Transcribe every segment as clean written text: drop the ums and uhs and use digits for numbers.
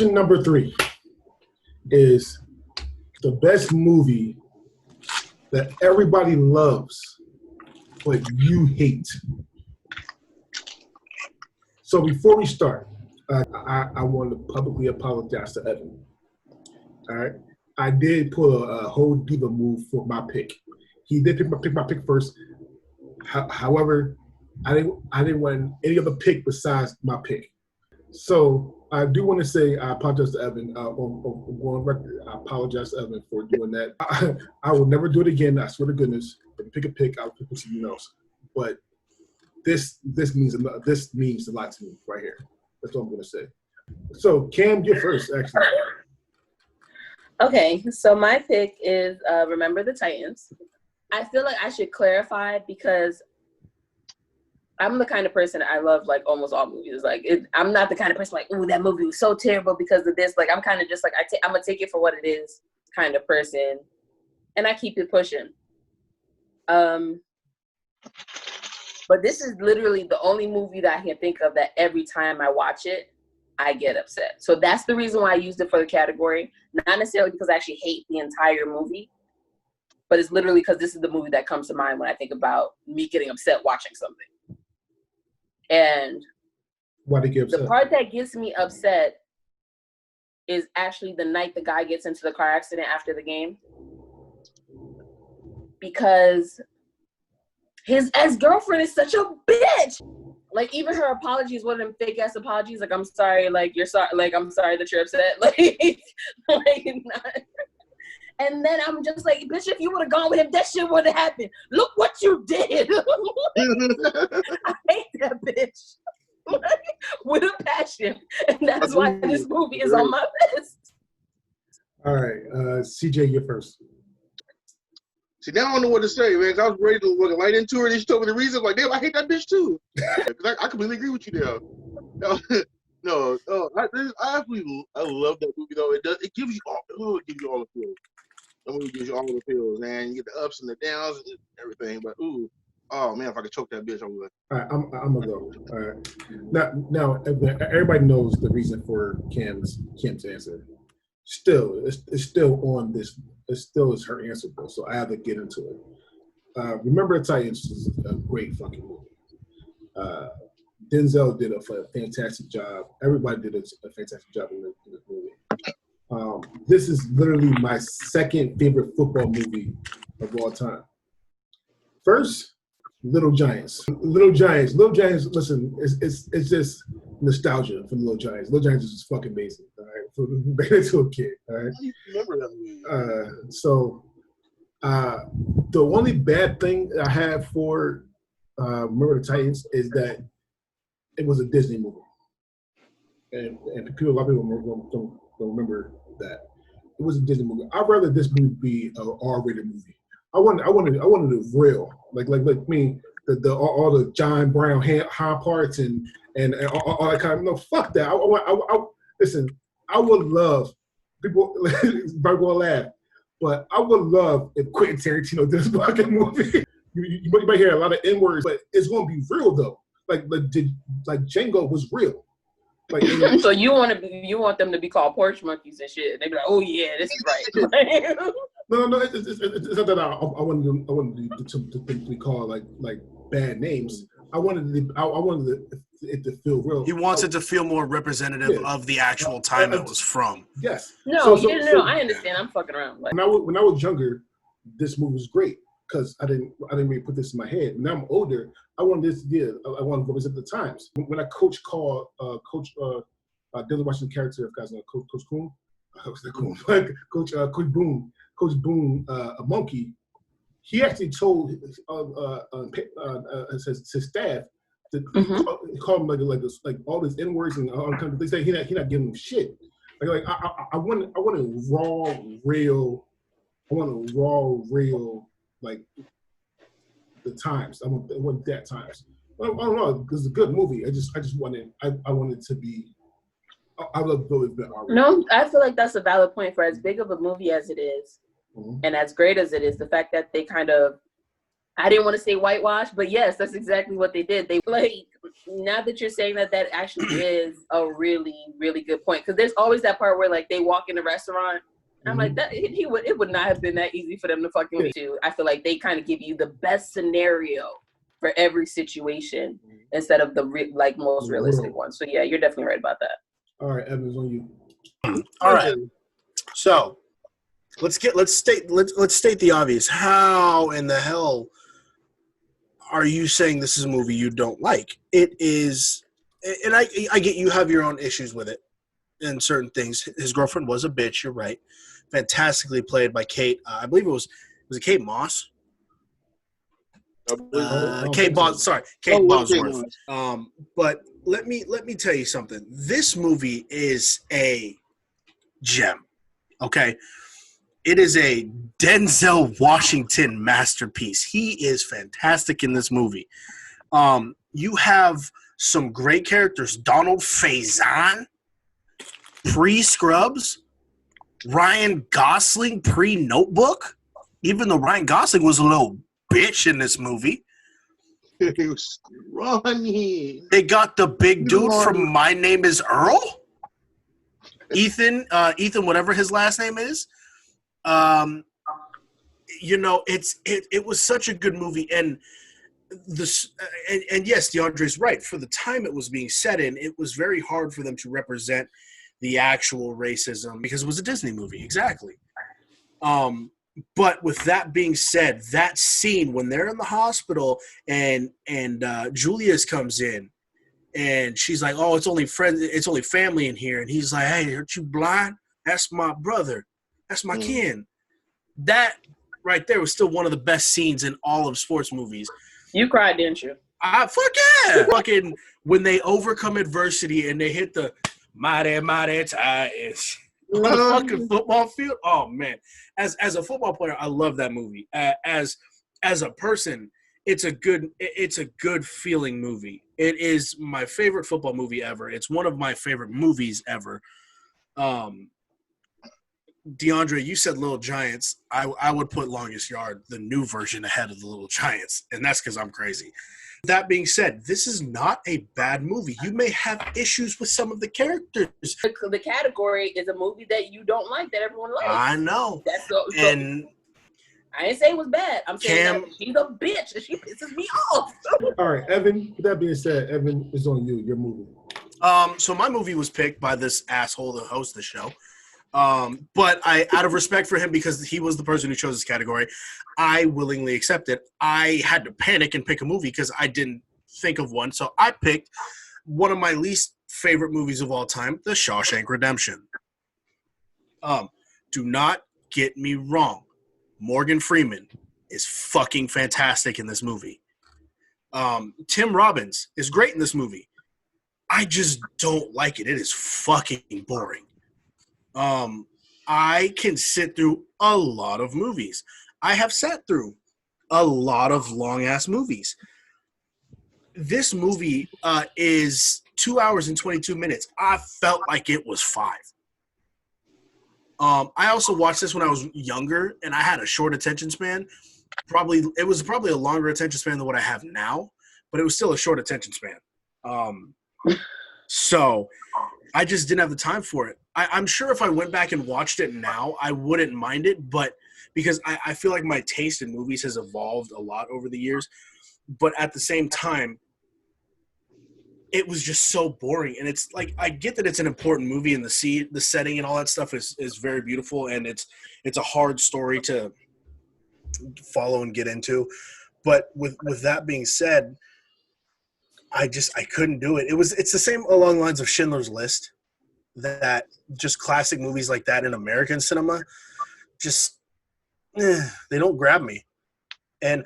Question number 3 is the best movie that everybody loves, but you hate. So before we start, I want to publicly apologize to Evan. All right, I did pull a whole diva move for my pick. He did pick my pick first. However, I didn't want any other pick besides my pick. So I do want to say I apologize to Evan. On record, I apologize to Evan for doing that. I will never do it again. I swear to goodness. If you pick a pick, I'll pick something else. But this means a lot to me right here. That's what I'm going to say. So Cam, you're first, actually. Okay, so my pick is Remember the Titans. I feel like I should clarify because I'm the kind of person I love like almost all movies. Like I'm not the kind of person like, oh, that movie was so terrible because of this. Like I'm kind of just like I'm gonna take it for what it is kind of person, and I keep it pushing. But this is literally the only movie that I can think of that every time I watch it, I get upset. So that's the reason why I used it for the category. Not necessarily because I actually hate the entire movie, but it's literally because this is the movie that comes to mind when I think about me getting upset watching something. And why did you get upset? The part that gets me upset is actually the night the guy gets into the car accident after the game. Because his ex-girlfriend is such a bitch. Like, even her apologies, one of them fake-ass apologies, like, I'm sorry, like, you're sorry, like, I'm sorry that you're upset. Like not. And then I'm just like, bitch, if you would have gone with him, that shit would have happened. Look what you did. I hate that bitch. With a passion. And that's why this movie is on my list. All right. CJ, you're first. See, now I don't know what to say, man. 'Cause I was ready to look light into her, and she told me the reason. Like, damn, I hate that bitch too. Because I completely agree with you now. I love that movie though. It gives you all the feels. That movie gives you all the feels, man. You get the ups and the downs and everything. But oh man, if I could choke that bitch, I would. All right, I'm gonna go. All right. Now, everybody knows the reason for Kim's answer. Still, it's still on this. It still is her answer though, so I have to get into it. Remember the Titans is a great fucking movie. Denzel did a fantastic job. Everybody did a fantastic job in this movie. This is literally my second favorite football movie of all time. First, Little Giants. Listen, it's just nostalgia for Little Giants. Little Giants is just fucking amazing. All right, for to a kid. All right. I remember that movie. So the only bad thing I have for Remember the Titans is that it was a Disney movie, and a lot of people don't remember that it was a Disney movie. I'd rather this movie be an R-rated movie. I wanted it real, like me, all the John Brown hand parts and all that kind of. No, fuck that. Listen. I would love people. Everybody will laugh, but I would love if Quentin Tarantino did this fucking movie. You might hear a lot of N-words, but it's gonna be real though. Like Django was real. Like, so you want them to be called porch monkeys and shit. And they be like, oh yeah, this is right. No, it's not that I wanted to be called like bad names. I wanted it to feel real. He wants it to feel more representative of the actual time it was from. Yes. No, I understand. I'm fucking around. Like, when I was younger, this movie was great because I didn't really put this in my head. Now I'm older. I wanted this. Yeah, I wanted to represent the times. When I Coach Denzel Washington character, if guys know Coach Coon, Coach Boone, a monkey. He actually told his staff to call him like all his N-words and all kinds of things. He not giving him shit. Like I wanted raw, real. I wanted raw, real, like the times. I want that times. I don't know. Because it's a good movie. I just wanted. I wanted to be. I love Billy Bit already. No, I feel like that's a valid point. For as big of a movie as it is, and as great as it is, the fact that they kind of, I didn't want to say whitewash, but yes, that's exactly what they did. They now that you're saying that, that actually is a really, really good point. Because there's always that part where like they walk in the restaurant. I'm like, that it would not have been that easy for them to fucking meet you. I feel like they kind of give you the best scenario for every situation instead of the most realistic one. So yeah, you're definitely right about that. All right, Evans, on you. All right. So let's state the obvious. How in the hell are you saying this is a movie you don't like? It is, and I get you have your own issues with it and certain things. His girlfriend was a bitch. You're right. Fantastically played by Kate. I believe was it Kate Moss? Kate Bosworth. But let me tell you something. This movie is a gem. Okay, it is a Denzel Washington masterpiece. He is fantastic in this movie. You have some great characters: Donald Faison, pre-Scrubs, Ryan Gosling, pre-Notebook. Even though Ryan Gosling was a little bitch in this movie. He was running. They got the big dude from My Name is Earl. Ethan, whatever his last name is. It was such a good movie, and yes, DeAndre's right. For the time it was being set in, it was very hard for them to represent the actual racism because it was a Disney movie, exactly. But with that being said, that scene when they're in the hospital and Julius comes in and she's like, "Oh, it's only friends, it's only family in here," and he's like, "Hey, aren't you blind? That's my brother. That's my kin." That right there was still one of the best scenes in all of sports movies. You cried, didn't you? Fuck yeah! Fucking when they overcome adversity and they hit the mighty Titans on the fucking football field. Oh man, as a football player, I love that movie. As a person, it's a good feeling movie. It is my favorite football movie ever. It's one of my favorite movies ever. DeAndre, you said Little Giants. I would put Longest Yard, the new version, ahead of the Little Giants, and that's because I'm crazy. That being said, this is not a bad movie. You may have issues with some of the characters. The category is a movie that you don't like that everyone likes. I know. And I didn't say it was bad. I'm saying that she's a bitch and she pisses me off. All right, Evan. With that being said, Evan, it's on you. Your movie. So my movie was picked by this asshole to host the show. But I, out of respect for him, because he was the person who chose this category, I willingly accepted. I had to panic and pick a movie because I didn't think of one. So I picked one of my least favorite movies of all time, The Shawshank Redemption. Do not get me wrong. Morgan Freeman is fucking fantastic in this movie. Tim Robbins is great in this movie. I just don't like it. It is fucking boring. I can sit through a lot of movies. I have sat through a lot of long-ass movies. This movie is 2 hours and 22 minutes. I felt like it was 5. I also watched this when I was younger, and I had a short attention span. It was probably a longer attention span than what I have now, but it was still a short attention span. So I just didn't have the time for it. I'm sure if I went back and watched it now, I wouldn't mind it, but because I feel like my taste in movies has evolved a lot over the years. But at the same time, it was just so boring. And it's like, I get that it's an important movie and the setting and all that stuff is very beautiful. And it's a hard story to follow and get into. But with that being said, I couldn't do it. It's the same along the lines of Schindler's List, that just classic movies like that in American cinema, just, they don't grab me. And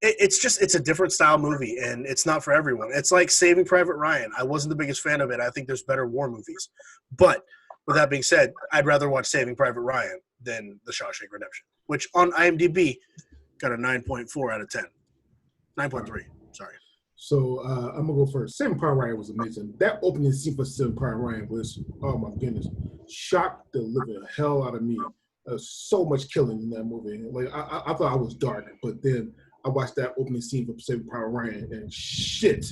it's a different style movie, and it's not for everyone. It's like Saving Private Ryan. I wasn't the biggest fan of it. I think there's better war movies. But with that being said, I'd rather watch Saving Private Ryan than The Shawshank Redemption, which on IMDb got a 9.4 out of 10. 9.3, sorry. So I'm going to go first. Saving Private Ryan was amazing. That opening scene for Saving Private Ryan was, oh my goodness, shocked the living hell out of me. So much killing in that movie. Like I thought I was dark, but then I watched that opening scene from Saving Private Ryan, and shit,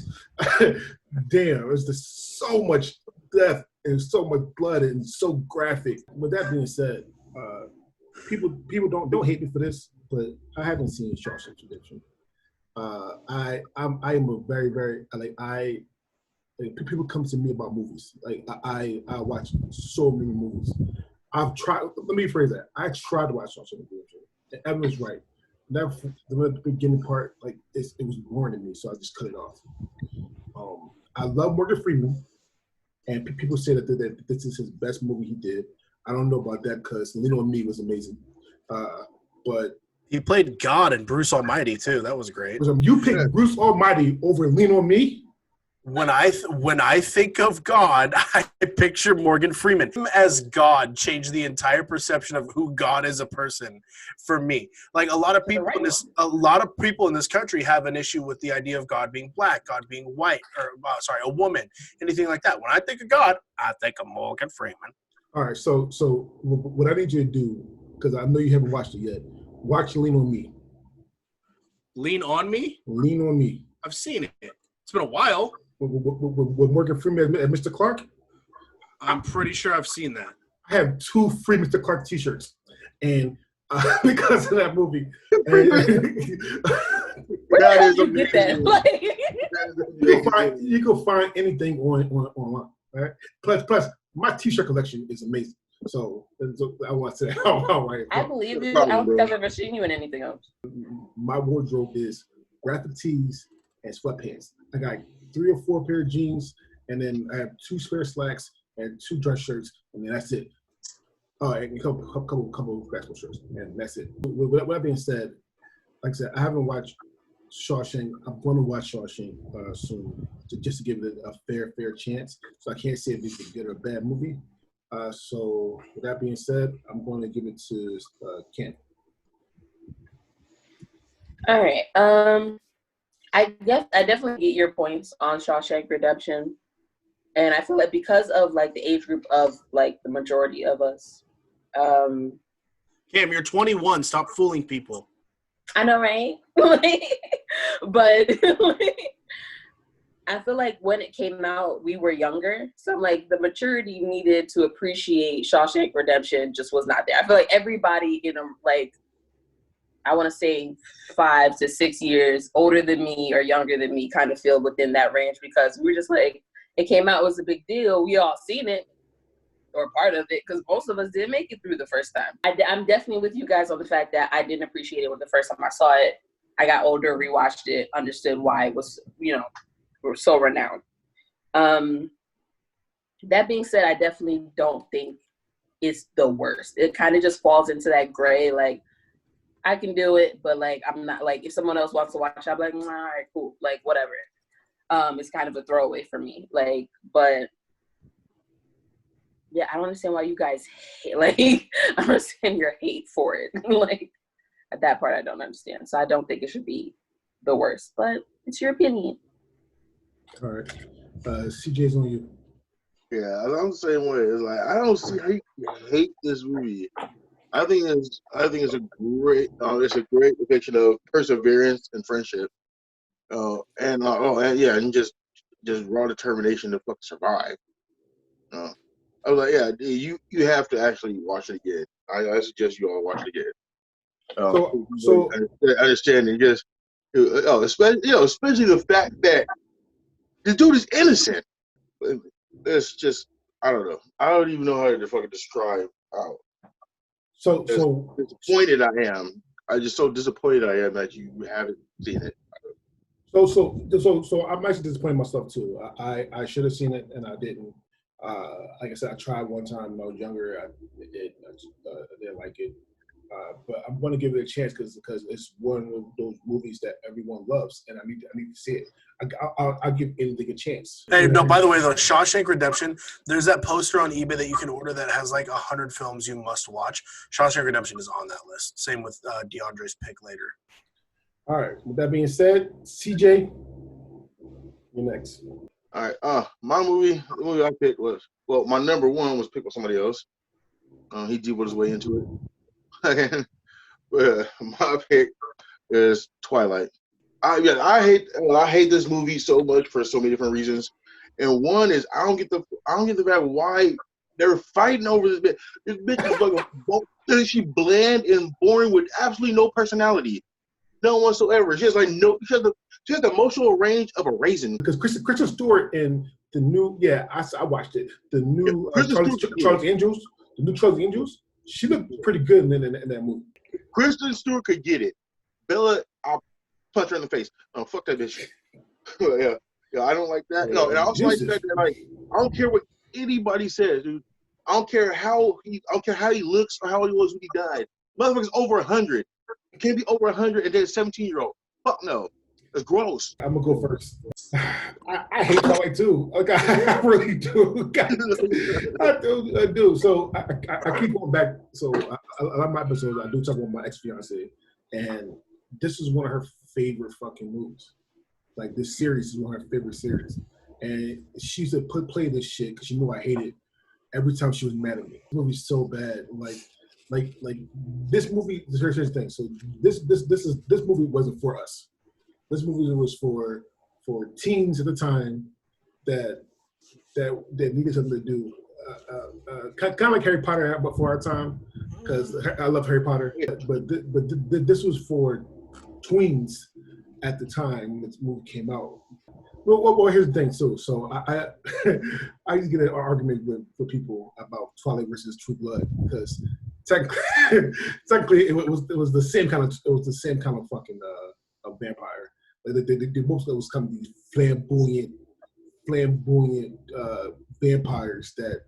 damn, there's just so much death and so much blood and so graphic. With that being said, people don't hate me for this, but I haven't seen Shawshank Redemption. I am a very people come to me about movies. Like I watch so many movies. I've tried. Let me rephrase that. I tried to watch Shawshank Redemption. And Evan was right. The beginning part, like it was boring to me, so I just cut it off. I love Morgan Freeman, and people say that this is his best movie he did. I don't know about that because Lean on Me was amazing, but he played God in Bruce Almighty too. That was great. You picked Bruce Almighty over Lean on Me? When I think of God, I picture Morgan Freeman. Him as God changed the entire perception of who God is a person for me. Like a lot of people in this country have an issue with the idea of God being black, God being white, or a woman, anything like that. When I think of God, I think of Morgan Freeman. All right, so what I need you to do, because I know you haven't watched it yet, watch Lean on Me. Lean on Me? Lean on Me. I've seen it. It's been a while. With Morgan Freeman and Mr. Clark? I'm pretty sure I've seen that. I have 2 free Mr. Clark t-shirts. And because of that movie. Where the hell did you get that? You can find anything online. Right? Plus, my t-shirt collection is amazing. So I want to say, I believe you. I don't think I've ever seen you in anything else. My wardrobe is graphic tees and sweatpants. I got 3 or 4 pair of jeans, and then I have 2 spare slacks and 2 dress shirts, and then that's it. And a couple of basketball shirts, and that's it. With that being said, like I said, I haven't watched Shawshank. I'm going to watch Shawshank soon, just to give it a fair chance. So I can't say if it's a good or a bad movie. So with that being said, I'm going to give it to Ken. All right. I definitely get your points on Shawshank Redemption, and I feel like because of like the age group of like the majority of us, Cam, you're 21. Stop fooling people. I know, right? But I feel like when it came out, we were younger, so like the maturity needed to appreciate Shawshank Redemption just was not there. I feel like everybody in I want to say 5 to 6 years older than me or younger than me kind of feel within that range because we were just like, it came out, it was a big deal. We all seen it or part of it because most of us didn't make it through the first time. I'm definitely with you guys on the fact that I didn't appreciate it when the first time I saw it. I got older, rewatched it, understood why it was, so renowned. That being said, I definitely don't think it's the worst. It kind of just falls into that gray, like, I can do it, but like I'm not like if someone else wants to watch, I'm like, all right, cool, like whatever. It's kind of a throwaway for me, like, but yeah, I don't understand why you guys hate, like I don't understand your hate for it. Like at that part, I don't understand. So I don't think it should be the worst, but it's your opinion. All right, CJ's on you. Yeah, I'm the same way. It's like I don't see how you hate this movie. I think it's a great depiction of perseverance and friendship, and just raw determination to fucking survive. I was like, yeah, you have to actually watch it again. I suggest you all watch it again. So understanding just especially the fact that the dude is innocent. It's just I don't know. I don't even know how to fucking describe how. So disappointed I am. I'm just so disappointed I am that you haven't seen it. So I'm actually disappointed myself too. I should have seen it and I didn't. Like I said, I tried one time when I was younger. I didn't like it. But I'm going to give it a chance because it's one of those movies that everyone loves, and I need to see it. I'll give anything a chance. Hey, no, by the way, though, Shawshank Redemption, there's that poster on eBay that you can order that has like 100 films you must watch. Shawshank Redemption is on that list. Same with DeAndre's pick later. All right. With that being said, CJ, you're next. All right. The movie I picked my number one was picked by somebody else. He deep his way into it. My pick is Twilight. I hate this movie so much for so many different reasons. And one is I don't get the fact why they're fighting over this bitch. This bitch is fucking she bland and boring with absolutely no personality. None whatsoever. She has the emotional range of a raisin. Because Kristen Stewart in the new, I watched it. The new Charles Angels, the new Charles Angels, she looked pretty good in that movie. Kristen Stewart could get it. Bella, I'll punch her in the face. Oh, fuck that bitch. yeah, I don't like that. No, and I also like that. Like, I don't care what anybody says, dude. I don't care how he looks or how he was when he died. Motherfucker's over 100. It can't be over 100 and then a 17-year-old. Fuck no. That's gross. I'm gonna go first. I hate Twilight too. Like I really do. I do. So I keep going back. So a lot of my episodes, I do talk about my ex-fiance, and this is one of her favorite fucking movies. Like this series is one of her favorite series, and she used to play this shit because she knew I hated it every time she was mad at me. The movie's so bad. Like this movie. Here's the thing. So this movie wasn't for us. This movie was for teens at the time that needed something to do. Kind of like Harry Potter, but for our time, because I love Harry Potter. But this was for tweens at the time when this movie came out. Well, here's the thing too. So I I used to get an argument with people about Twilight versus True Blood because technically it was the same kind of fucking vampire. Like they most of it was kind of these flamboyant vampires that.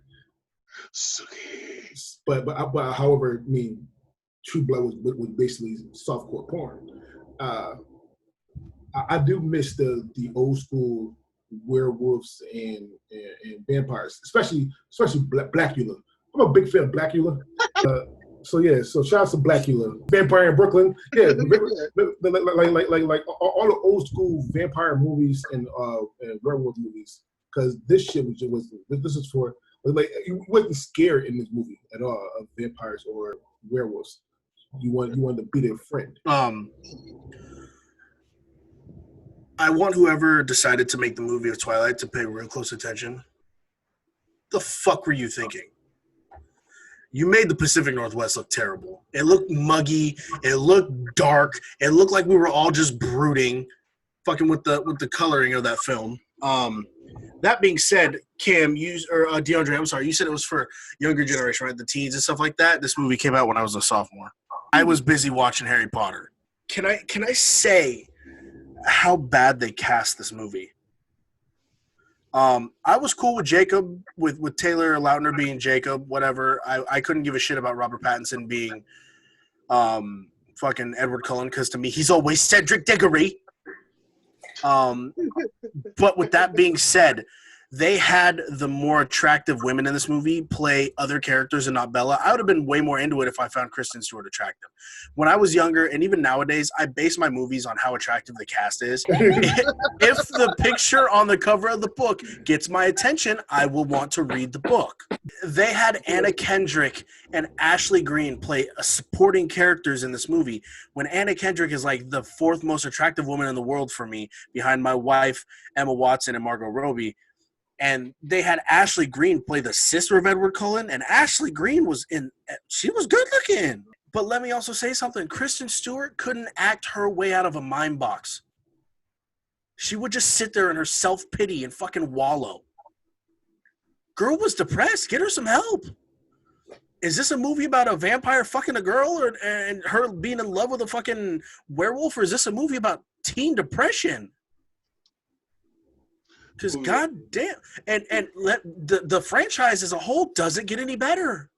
But however, I mean, True Blood was basically softcore porn. I do miss the old school werewolves and vampires, especially Blackula. I'm a big fan of Blackula. So shout out to Blackula, Vampire in Brooklyn. Yeah, like all the old school vampire movies and werewolf movies. Because this shit this is for like you wasn't scared in this movie at all of vampires or werewolves. You wanted to be their friend. I want whoever decided to make the movie of Twilight to pay real close attention. The fuck were you thinking? You made the Pacific Northwest look terrible. It looked muggy. It looked dark. It looked like we were all just brooding, fucking with the coloring of that film. That being said, Cam, DeAndre, I'm sorry, you said it was for younger generation, right? The teens and stuff like that. This movie came out when I was a sophomore. I was busy watching Harry Potter. Can I say how bad they cast this movie? I was cool with Jacob, with Taylor Lautner being Jacob, whatever. I couldn't give a shit about Robert Pattinson being fucking Edward Cullen, because to me, he's always Cedric Diggory. But with that being said, they had the more attractive women in this movie play other characters and not Bella. I would have been way more into it if I found Kristen Stewart attractive. When I was younger, and even nowadays, I base my movies on how attractive the cast is. If the picture on the cover of the book gets my attention, I will want to read the book. They had Anna Kendrick and Ashley Greene play supporting characters in this movie, when Anna Kendrick is like the fourth most attractive woman in the world for me, behind my wife, Emma Watson, and Margot Robbie. And they had Ashley Greene play the sister of Edward Cullen, and Ashley Greene she was good looking. But let me also say something. Kristen Stewart couldn't act her way out of a mime box. She would just sit there in her self-pity and fucking wallow. Girl was depressed. Get her some help. Is this a movie about a vampire fucking a girl and her being in love with a fucking werewolf, or is this a movie about teen depression? Because goddamn, and the franchise as a whole doesn't get any better.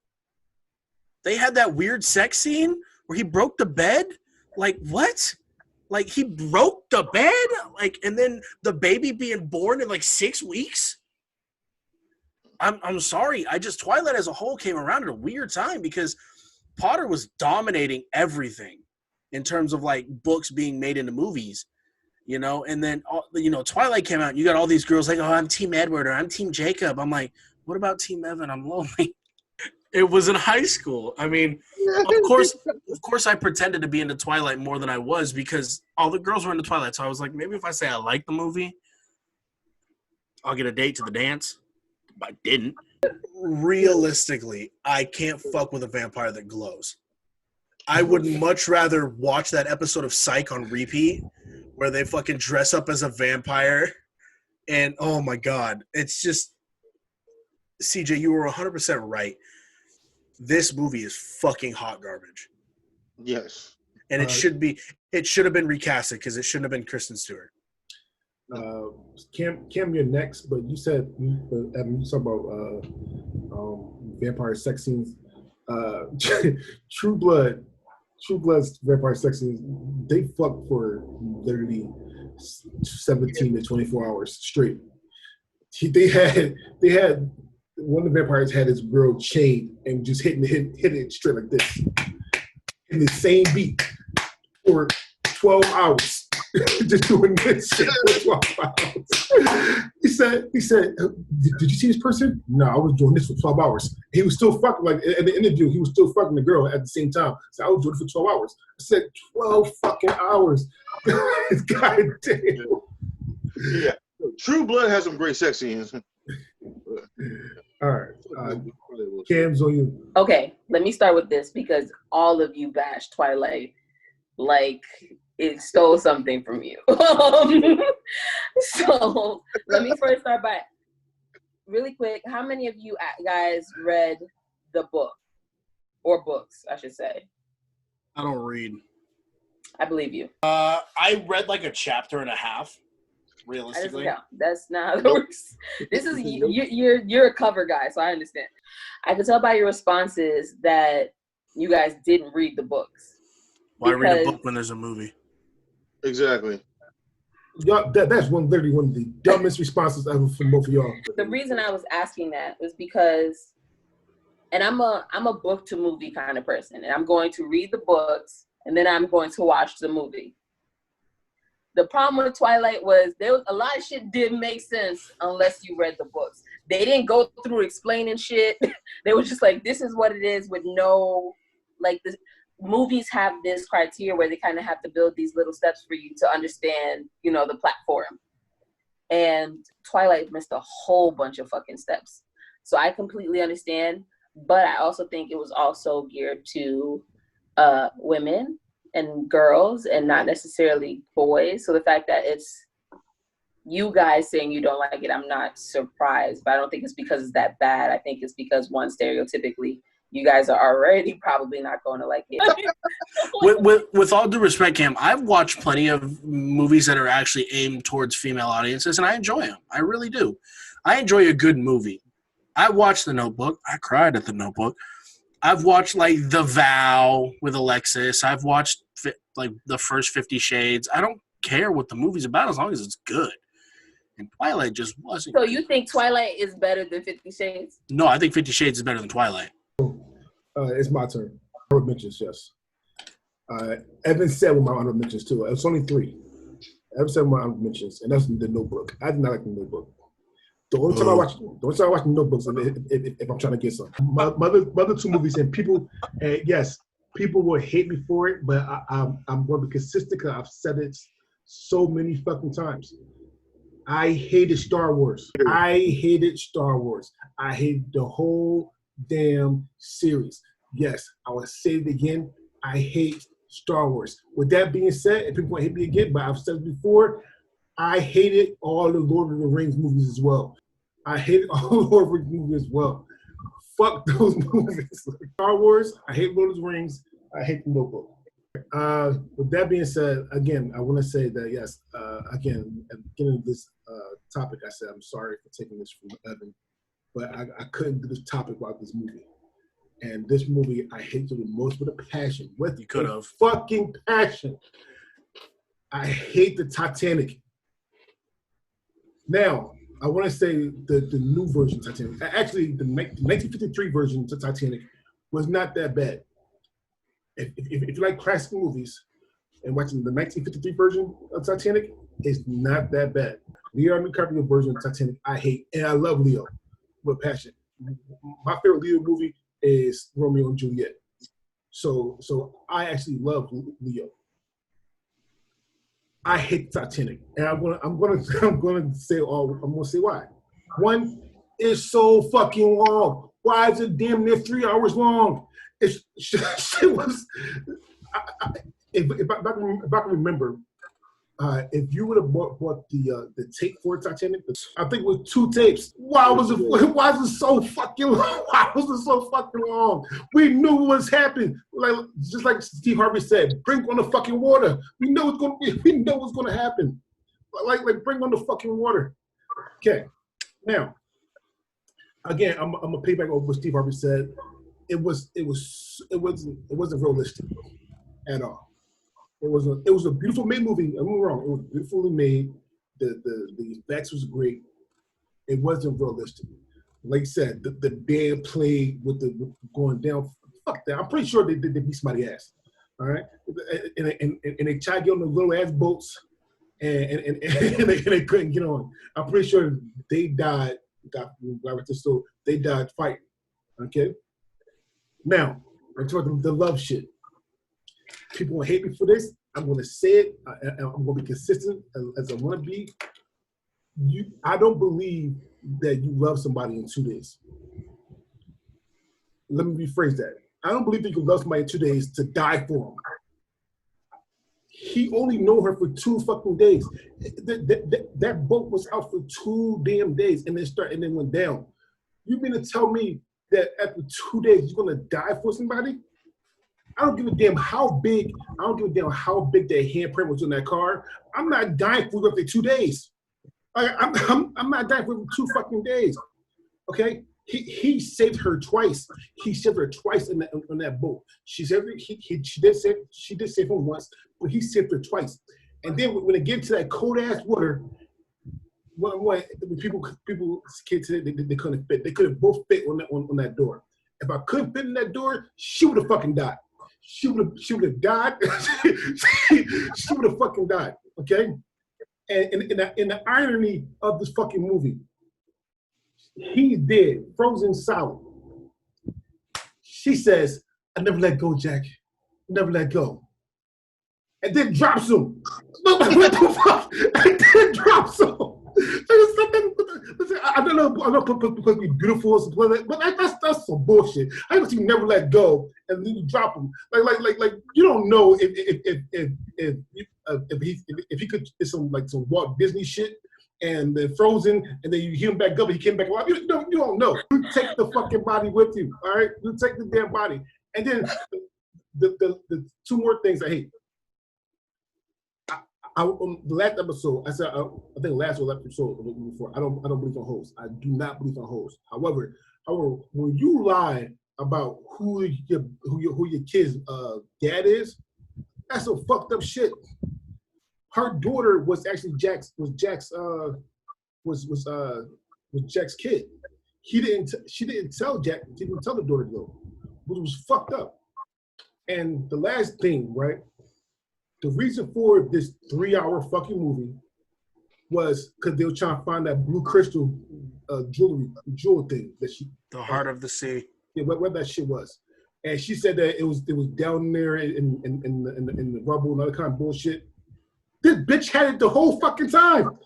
They had that weird sex scene where he broke the bed. Like what? Like he broke the bed? Like, and then the baby being born in like 6 weeks? I'm sorry. Twilight as a whole came around at a weird time because Potter was dominating everything in terms of like books being made into movies. You know, and then, Twilight came out, and you got all these girls like, oh, I'm Team Edward or I'm Team Jacob. I'm like, what about Team Evan? I'm lonely. It was in high school. I mean, of course, I pretended to be into Twilight more than I was because all the girls were into Twilight. So I was like, maybe if I say I like the movie, I'll get a date to the dance. But I didn't. Realistically, I can't fuck with a vampire that glows. I would much rather watch that episode of Psych on repeat where they fucking dress up as a vampire. And, oh, my God. It's just – CJ, you were 100% right. This movie is fucking hot garbage. Yes. And it should have been recasted because it shouldn't have been Kristen Stewart. Cam, you're next, but you said you talk about vampire sex scenes. True Blood's vampire sex scenes. They fuck for literally 17 to 24 hours straight. They had one of the vampires had his girl chained and just hitting it straight like this in the same beat for 12 hours. Just doing this shit for 12 hours. He said, did you see this person? No, I was doing this for 12 hours. He was still fucking, like, in the interview, he was still fucking the girl at the same time. So I was doing it for 12 hours. I said, 12 fucking hours. God damn. Yeah. True Blood has some great sex scenes. All right. Cam's on you. Okay, let me start with this because all of you bashed Twilight like it stole something from you. So let me first start by really quick. How many of you guys read the book or books, I should say? I don't read. I believe you. I read like a chapter and a half. Realistically, that's not how it works. This is you're a cover guy, so I understand. I could tell by your responses that you guys didn't read the books. Why read a book when there's a movie? Exactly. That's literally one of the dumbest responses ever from both of y'all. The reason I was asking that was because, and I'm a book to movie kind of person, and I'm going to read the books and then I'm going to watch the movie. The problem with Twilight was there was a lot of shit didn't make sense unless you read the books. They didn't go through explaining shit. They were just like, this is what it is with no, like, the movies have this criteria where they kind of have to build these little steps for you to understand, you know, the platform. And Twilight missed a whole bunch of fucking steps. So I completely understand, but I also think it was also geared to women and girls and not necessarily boys. So the fact that it's you guys saying you don't like it, I'm not surprised, but I don't think it's because it's that bad. I think it's because, one, stereotypically, you guys are already probably not going to like it. with all due respect, Cam, I've watched plenty of movies that are actually aimed towards female audiences, and I enjoy them. I really do. I enjoy a good movie. I watched The Notebook. I cried at The Notebook. I've watched, like, The Vow with Alexis. I've watched, like, the first 50 Shades. I don't care what the movie's about as long as it's good. And Twilight just wasn't. So you think Twilight is better than 50 Shades? No, I think 50 Shades is better than Twilight. It's my turn. Honorable mentions, yes. Evan said with my honorable mentions, too. It's only 3. Evan said with my honorable mentions, and that's The Notebook. I did not like The Notebook. The only time I watch The Notebooks if I'm trying to get some. My other 2 movies, and people, yes, people will hate me for it, but I'm going to be consistent because I've said it so many fucking times. I hated Star Wars. I hated the whole damn series. Yes, I will say it again. I hate Star Wars. With that being said, and people hate me again, but I've said it before, I hated all the Lord of the Rings movies as well. I hated all the Lord of the Rings movies as well. Fuck those movies. Star Wars, I hate Lord of the Rings, I hate The Notebook. With that being said, again, I want to say that, yes, again, at the beginning of this topic, I said I'm sorry for taking this from Evan, but I couldn't do this topic about this movie. And this movie, I hate it the most with a passion. With a fucking passion. I hate the Titanic. Now, I want to say the new version of Titanic. Actually, the 1953 version of Titanic was not that bad. If you like classic movies and watching the 1953 version of Titanic, it's not that bad. Leonardo DiCaprio version of Titanic, I hate. And I love Leo with passion. My favorite Leo movie is Romeo and Juliet. So I actually love Leo. I hate Titanic, and I'm gonna say why. One, it's so fucking long. Why is it damn near 3 hours long? It was. If I can remember, if you would have bought the tape for Titanic, I think it was 2 tapes. Why was it so fucking long? Why was it so fucking long? We knew what was happening. Just like Steve Harvey said, bring on the fucking water. We know what's gonna happen. Like bring on the fucking water. Okay. Now, again, I'm gonna pay back over what Steve Harvey said. It wasn't realistic at all. It was a beautiful made movie. I'm not wrong. It was beautifully made. The effects was great. It wasn't realistic. Like I said, the band played with going down. Fuck that. I'm pretty sure they beat somebody's ass. All right, and they tried to get on the little ass boats, and they couldn't get on. I'm pretty sure they died. So they died fighting. Okay. Now, I'm talking the love shit. People will hate me for this. I'm going to say it. I'm going to be consistent as I want to be. I don't believe that you love somebody in 2 days. Let me rephrase that. I don't believe that you can love somebody in 2 days to die for him. He only knew her for 2 fucking days. That boat was out for 2 damn days and then went down. You mean to tell me that after 2 days you're going to die for somebody? I don't give a damn how big that handprint was on that car. I'm not dying for it after 2 days. I'm not dying for it for 2 fucking days. Okay? He saved her twice. He saved her twice on that boat. She did save him once, but he saved her twice. And then when they get to that cold ass water, when people kids they couldn't fit. They couldn't both fit on that door. If I couldn't fit in that door, she would have fucking died. She would have died. She would have fucking died. Okay. And in the irony of this fucking movie, he did frozen solid. She says, "I never let go, Jack. Never let go." And then drops him. What the fuck? And then drops him. I don't know because we're beautiful, but that's some bullshit. I don't you never let go and then you drop him. Like you don't know if he could do some Walt Disney shit and then frozen and then you hear him back up and he came back alive. You don't know. You take the fucking body with you. All right, you take the damn body. And then the 2 more things I hate. The last episode, I said, I think the last episode before, I don't believe in hoes. I do not believe in hoes. However, when you lie about who your kid's dad is, that's some fucked up shit. Her daughter was actually Jack's kid. She didn't tell Jack. She didn't tell the daughter though, which was fucked up. And the last thing, right? The reason for this 3-hour fucking movie was because they were trying to find that blue crystal jewel thing that the heart of the sea. Yeah, what that shit was. And she said that it was down there in the rubble and other kind of bullshit. This bitch had it the whole fucking time.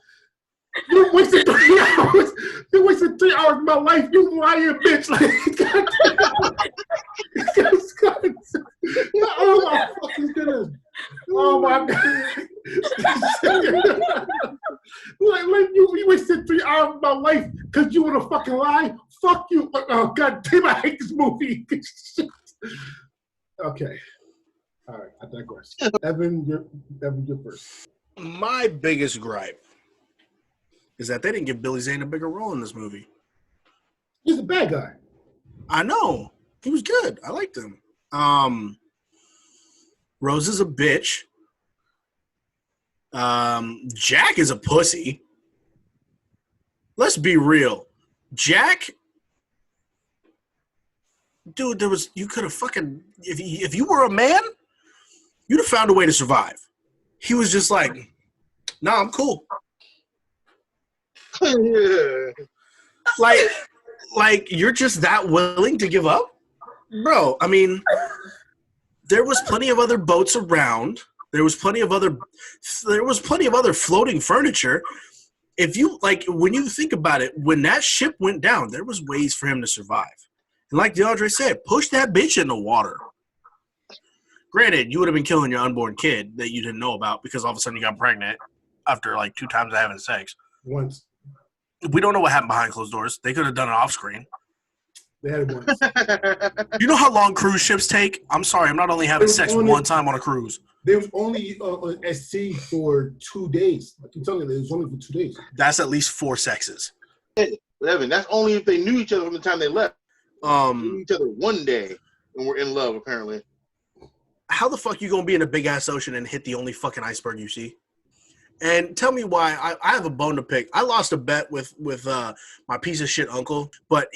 You wasted 3 hours. You wasted 3 hours of my life. You lying bitch. Oh my fucking goodness. Oh my god. like you wasted 3 hours of my life because you want to fucking lie? Fuck you. Oh god damn, I hate this movie. Okay. All right, I digress. Evan, you're first. My biggest gripe is that they didn't give Billy Zane a bigger role in this movie. He's a bad guy. I know. He was good. I liked him. Rose is a bitch. Jack is a pussy. Let's be real. Jack, dude, you could have fucking, if you were a man, you'd have found a way to survive. He was just like, nah, I'm cool. Yeah. Like you're just that willing to give up? Bro, I mean, there was plenty of other boats around. There was plenty of other floating furniture. If you like, when you think about it, when that ship went down, there was ways for him to survive. And like DeAndre said, push that bitch in the water. Granted, you would have been killing your unborn kid that you didn't know about because all of a sudden you got pregnant after like 2 times of having sex. Once. We don't know what happened behind closed doors. They could have done it off screen. They had it once. You know how long cruise ships take? I'm sorry, I'm not only having sex one time on a cruise. They was only at sea for 2 days. I can tell you, it was only for 2 days. That's at least 4 sexes. Evan, that's only if they knew each other from the time they left. They knew each other one day and were in love, apparently. How the fuck you gonna be in a big ass ocean and hit the only fucking iceberg you see? And tell me why. I have a bone to pick. I lost a bet with my piece of shit uncle, but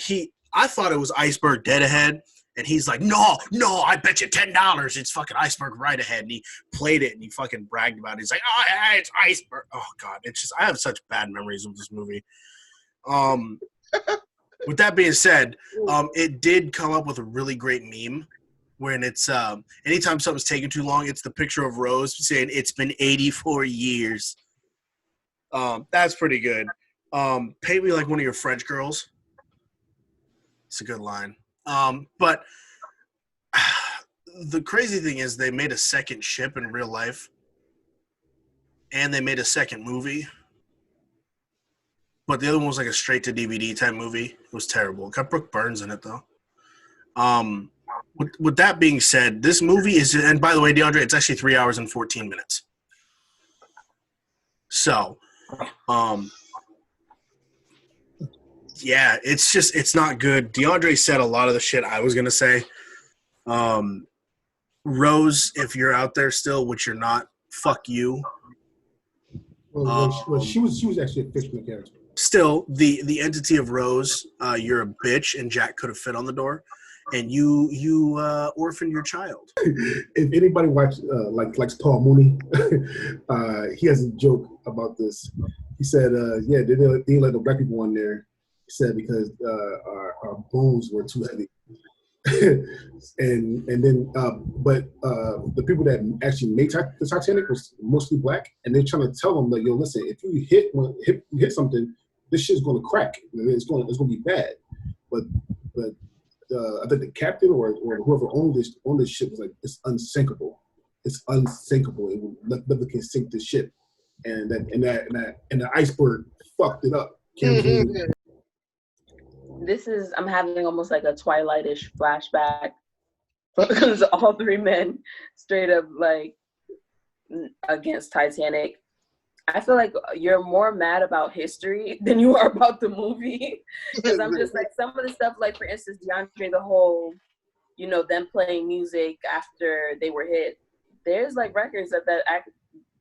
I thought it was iceberg dead ahead, and he's like, no, I bet you $10 it's fucking iceberg right ahead. And he played it and he fucking bragged about it. He's like, oh yeah, it's iceberg. Oh god, it's just I have such bad memories of this movie. With that being said, it did come up with a really great meme. When it's anytime something's taking too long, it's the picture of Rose saying it's been 84 years. That's pretty good. Pay me like one of your French girls. It's a good line. But the crazy thing is they made a second ship in real life, and they made a second movie. But the other one was like a straight to DVD type movie. It was terrible. It got Brooke Burns in it though. With that being said, this movie is, and by the way, DeAndre, it's actually 3 hours and 14 minutes. So, yeah, it's not good. DeAndre said a lot of the shit I was going to say. Rose, if you're out there still, which you're not, fuck you. Well, she was actually a fictional character. Still, the entity of Rose, you're a bitch, and Jack could have fit on the door. And you orphaned your child. If anybody likes Paul Mooney, he has a joke about this. He said, "Yeah, they didn't let the black people on there." He said because our bones were too heavy, and then but the people that actually made the Titanic was mostly black, and they're trying to tell them that, yo, listen, if you hit something, this shit's going to crack. It's going to be bad, but. I think the captain or whoever owned this ship was like, it's unsinkable. It's unsinkable. It will never can sink this ship, and the iceberg fucked it up. I'm having almost like a Twilight-ish flashback because all 3 men straight up like against Titanic. I feel like you're more mad about history than you are about the movie. Because I'm just like, some of the stuff, like for instance, DeAndre, the whole, them playing music after they were hit. There's like records that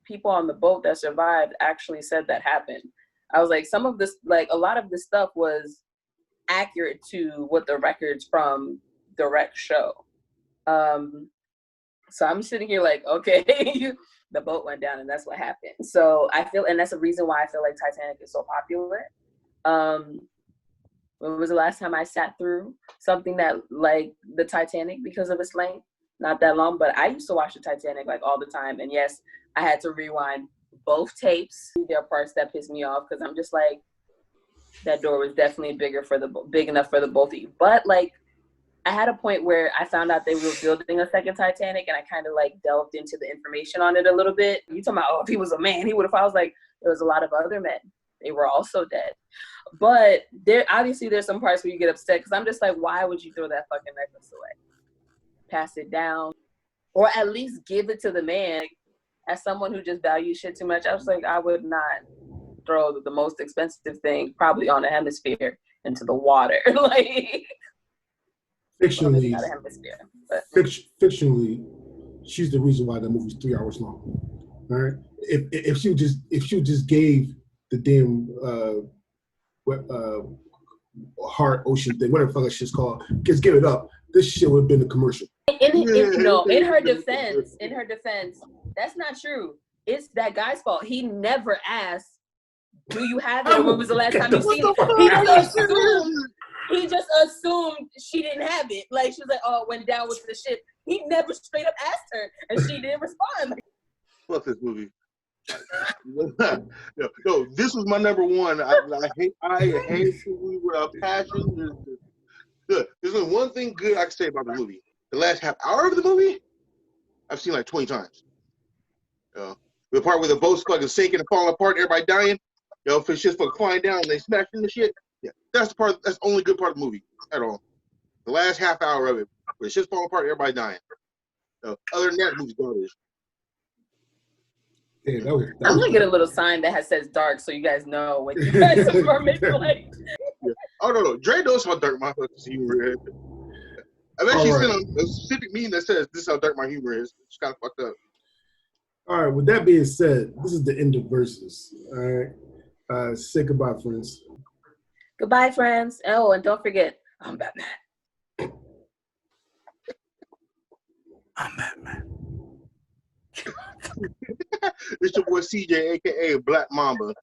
people on the boat that survived actually said that happened. I was like, some of this, like a lot of this stuff was accurate to what the records from the wreck show. So I'm sitting here like, okay, the boat went down and that's what happened. So I feel, and that's the reason why I feel like Titanic is so popular. When was the last time I sat through something that like the Titanic because of its length? Not that long, but I used to watch the Titanic like all the time. And yes, I had to rewind both tapes. There are parts that piss me off because I'm just like, that door was definitely big enough for the both of you. But like, I had a point where I found out they were building a second Titanic, and I kind of like delved into the information on it a little bit. You talking about, if he was a man, he would have. I was like, there was a lot of other men. They were also dead. But there's some parts where you get upset because I'm just like, why would you throw that fucking necklace away? Pass it down, or at least give it to the man. As someone who just values shit too much, I was like, I would not throw the most expensive thing probably on a hemisphere into the water, like. Fictionally, she's the reason why the movie's 3 hours long. All right, if she just gave the damn heart ocean thing, whatever the fuck that shit's called, just give it up. This shit would have been a commercial. In her defense, that's not true. It's that guy's fault. He never asked, "Do you have it? When was the last time you seen it?" He just assumed. he just assumed she didn't have it. Like she was like, "Oh, it went down with the ship." He never straight up asked her, and she didn't respond. Fuck this movie. No, this was my number one. I hate this movie with a passion. There's only one thing good I can say about the movie. The last half hour of the movie, I've seen like 20 times. The part where the boat's fucking sinking and falling apart, everybody dying. If it's just fucking flying down and they smashing the shit. Yeah, that's the part. That's the only good part of the movie at all. The last half hour of it, where it's just falling apart, everybody dying. Other than that, the movie's garbage. Yeah, I'm gonna get a little sign that says dark, so you guys know what you guys are maybe like. Yeah. Oh no, Dre knows how dark my fucking humor is. I've actually seen a specific meme that says this is how dark my humor is. It's kind of fucked up. All right. With that being said, this is the end of verses. All right. Say goodbye, friends. Goodbye, friends. Oh, and don't forget, I'm Batman. I'm Batman. It's your boy CJ, aka Black Mamba.